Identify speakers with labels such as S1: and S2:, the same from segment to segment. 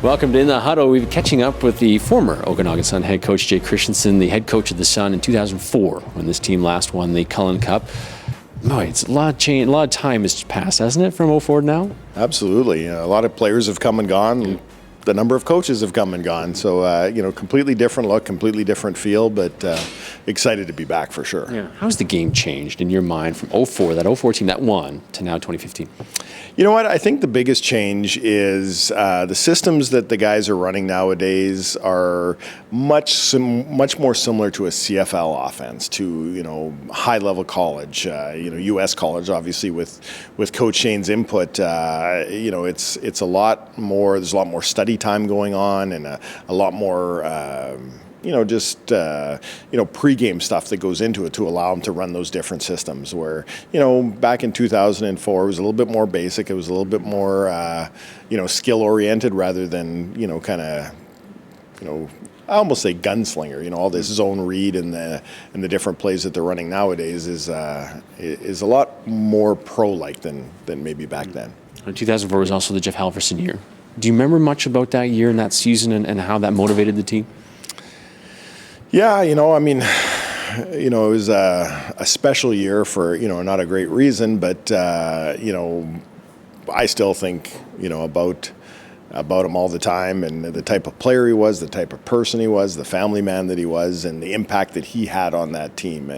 S1: Welcome to In the Huddle. We've been catching up with the former Okanagan Sun head coach, Jay Christensen, the head coach of the Sun in 2004 when this team last won the Cullen Cup. Boy, it's a lot of change, a lot of time has passed, hasn't it, from 04 to now?
S2: Absolutely. A lot of players have come and gone. The number of coaches have come and gone. So, completely different look, completely different feel, but excited to be back for sure.
S1: Yeah. How's the game changed in your mind from 04, that 04 team that won, to now 2015?
S2: You know what? I think the biggest change is the systems that the guys are running nowadays are much more similar to a CFL offense, to high-level college, U.S. college, obviously with Coach Shane's input. It's a lot more. There's a lot more study time going on, and a lot more. Pre-game stuff that goes into it to allow them to run those different systems where, back in 2004, it was a little bit more basic. It was a little bit more, skill-oriented rather than, I almost say gunslinger. All this zone read and the different plays that they're running nowadays is a lot more pro-like than maybe back then.
S1: 2004 was also the Jeff Halverson year. Do you remember much about that year and that season and how that motivated the team?
S2: Yeah, it was a special year for, not a great reason, but, I still think, about him all the time and the type of player he was, the type of person he was, the family man that he was, and the impact that he had on that team.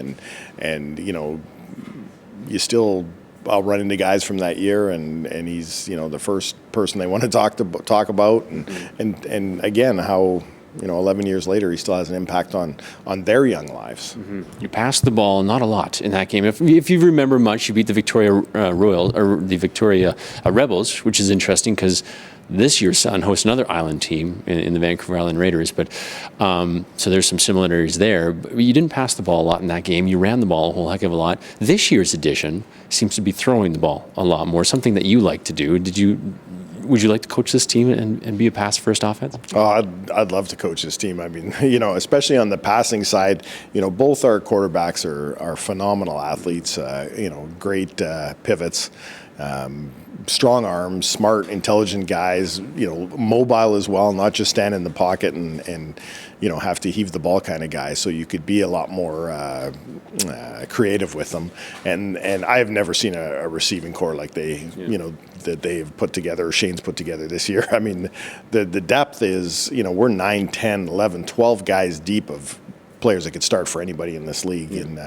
S2: And you still, I'll run into guys from that year, and he's, the first person they want to talk about, and again, how, 11 years later, he still has an impact on their young lives.
S1: Mm-hmm. You passed the ball not a lot in that game. If you remember much, you beat the Victoria Rebels, which is interesting because this year's Sun hosts another island team in the Vancouver Island Raiders. But so there's some similarities there. But you didn't pass the ball a lot in that game. You ran the ball a whole heck of a lot. This year's edition seems to be throwing the ball a lot more, something that you like to do. Would you like to coach this team and be a pass-first offense?
S2: Oh, I'd love to coach this team. I mean, especially on the passing side, both our quarterbacks are phenomenal athletes, great pivots, strong arms, smart, intelligent guys, mobile as well, not just stand in the pocket and have to heave the ball kind of guys. So you could be a lot more creative with them. And I have never seen a receiving core like that they've put together, or Shane's put together this year. I mean, the depth is, we're 9, 10, 11, 12 guys deep of players that could start for anybody in this league. Yeah. And,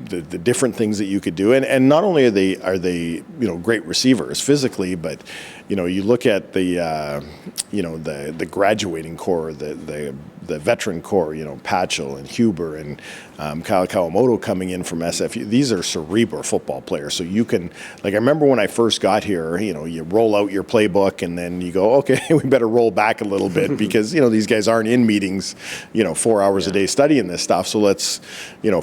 S2: the different things that you could do, and not only are they great receivers physically, but you look at the graduating core, the veteran core, Patchell and Huber and Kyle Kawamoto coming in from SFU. These are cerebral football players. So you can, I remember when I first got here, you roll out your playbook and then you go, okay, we better roll back a little bit because, these guys aren't in meetings, 4 hours a day studying this stuff. So let's,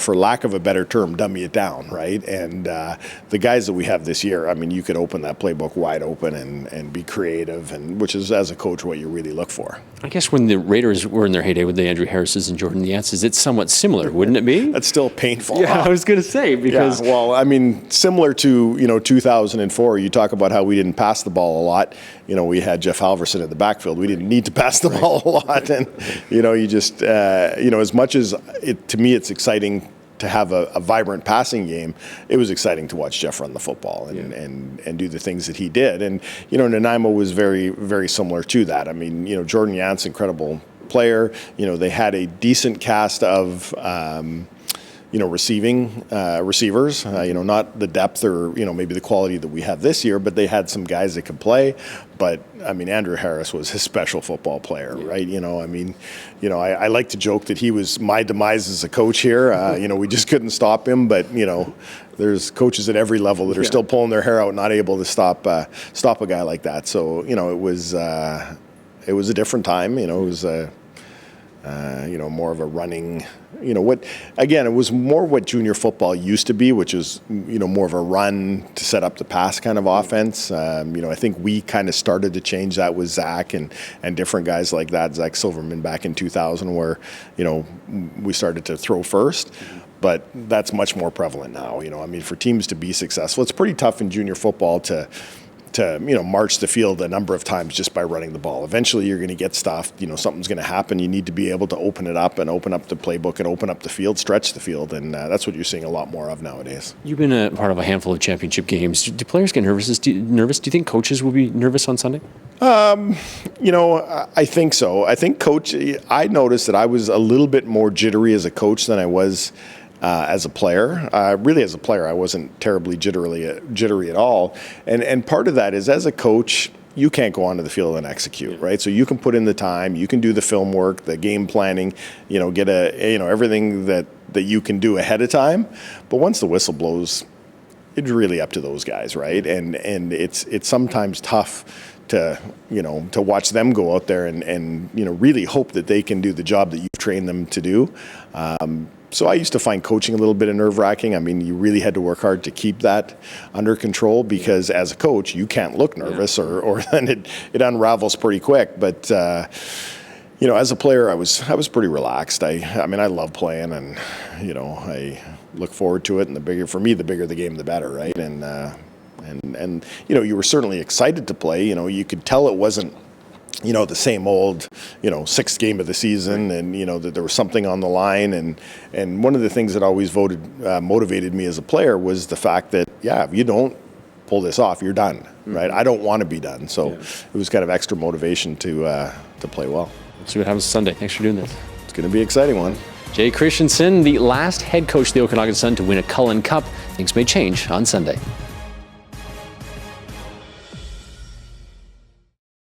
S2: for lack of a better term, dummy it down, right? And the guys that we have this year, I mean, you could open that playbook wide open and be creative, and which is, as a coach, what you really look for.
S1: I guess when the Raiders were in their heyday with the Andrew Harrises and Jordan Yancey's, it's somewhat similar, wouldn't it be?
S2: That's still painful.
S1: Yeah, I was going to say, because...
S2: Yeah, well, I mean, similar to, 2004, you talk about how we didn't pass the ball a lot. We had Jeff Halverson in the backfield. We didn't need to pass the ball a lot. And, you just, as much as, to me, it's exciting to have a vibrant passing game, it was exciting to watch Jeff run the football and do the things that he did. And, Nanaimo was very, very similar to that. I mean, Jordan Yance, incredible player. They had a decent cast of receivers, not the depth or, maybe the quality that we have this year, but they had some guys that could play. But, I mean, Andrew Harris was his special football player, right? I like to joke that he was my demise as a coach here. We just couldn't stop him, but, there's coaches at every level that are still pulling their hair out, not able to stop a guy like that. So, it was a different time. It was more of a running, it was more what junior football used to be, which is, more of a run to set up the pass kind of offense. I think we kind of started to change that with Zach and different guys like that, Zach Silverman back in 2000, where, we started to throw first. But that's much more prevalent now. For teams to be successful, it's pretty tough in junior football to march the field a number of times just by running the ball. Eventually, you're going to get stuffed. Something's going to happen. You need to be able to open it up and open up the playbook and open up the field, stretch the field, and that's what you're seeing a lot more of nowadays.
S1: You've been a part of a handful of championship games. Do players get nervous? Do you think coaches will be nervous on Sunday?
S2: I think so. I think I noticed that I was a little bit more jittery as a coach than I was as a player. Really, as a player, I wasn't terribly jittery at all. And part of that is, as a coach, you can't go onto the field and execute, right? So you can put in the time, you can do the film work, the game planning, get everything that you can do ahead of time. But once the whistle blows, it's really up to those guys, right? And it's sometimes tough to watch them go out there and really hope that they can do the job that you've trained them to do. So I used to find coaching a little bit nerve-wracking. I mean, you really had to work hard to keep that under control because as a coach, you can't look nervous or then it unravels pretty quick. But as a player, I was pretty relaxed. I mean, I love playing, and I look forward to it. And the bigger the game, the better, right? And you were certainly excited to play. You could tell it wasn't the same old, sixth game of the season, and that there was something on the line. And one of the things that always motivated me as a player was the fact that if you don't pull this off, you're done, right? I don't want to be done. So it was kind of extra motivation to play well.
S1: Let's see what happens Sunday. Thanks for doing this.
S2: It's going to be an exciting one.
S1: Jay Christensen, the last head coach of the Okanagan Sun to win a Cullen Cup. Things may change on Sunday.